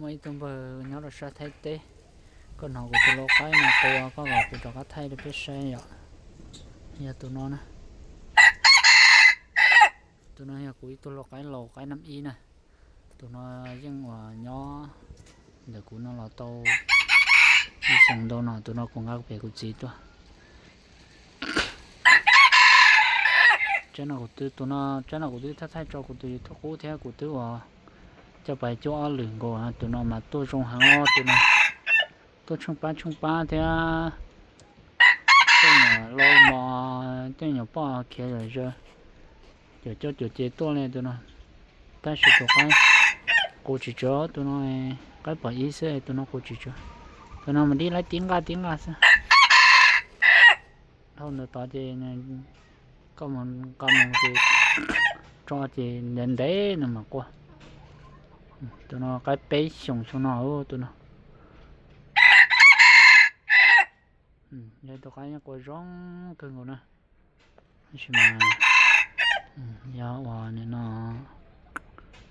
mấy tuần bờ nhớ là sao thay tê còn họ của tụi nó cái mà cô có gọi của tụi nó thay được biết xe nhở nhà tụi nó nè tụi nó nhà của tụi nó cái lò cái 5i nè tụi nó riêng hòa nhỏ để của nó là tàu đi sang đâu nào tụi nó cũng ngắt về của gì thôi cho nó của tụi nó cho nó của tụi thay cho của tụi thuốc cũ theo của tụi cho bài cho lửng của tụi nó mà tôi trong hàng tụi nó tôi chung ba thì cái nhà lâu mà cái nhà ba kia rồi cho chế tôi này tụi nó ta sẽ cho cái cô chỉ cho tụi nó cái bài ý sẽ tụi nó cô chỉ cho tụi nó mà đi lấy tiếng ga sao đâu nữa tao thì có một thì cho thì đến đấy nữa mà qua tụi nó cái bé sống nó tụi nó đây tụi cái có rong cơ ngồi nè mà giờ hòa này nó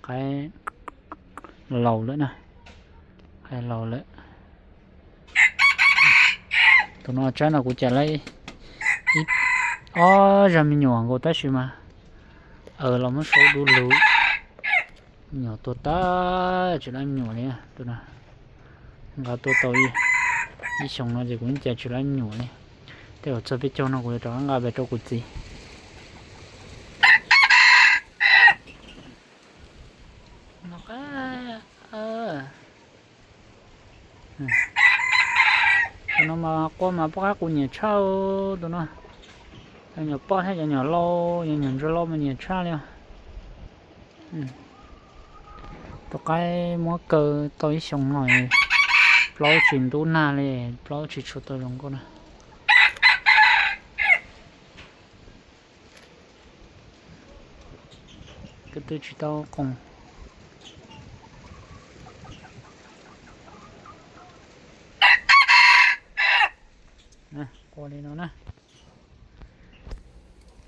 cái lầu nữa nè cái lầu nữa tụi nó chắc là cũng chả lấy ít ra mình nhỏ của ta xí mà là một số đủ lũ nhỏ tôi ta chỉ là nhỏ này tụi nó gà tôi tối đi xong nó thì cũng chỉ là nhỏ này thế ở chỗ bên trong nó cũng cho gà bên trong cũng gì nó cái nó mà qua mà bác cũng nhiều trâu tụi nó nhỏ bò hay nhỏ lâu nhỏ rất lâu mà nhiều trâu luôn tụi cái mua cờ tôi xong rồi lâu chuyển đủ na này lâu chỉ cho tôi dùng con này cái tôi chỉ tao cùng nè qua đây nó nè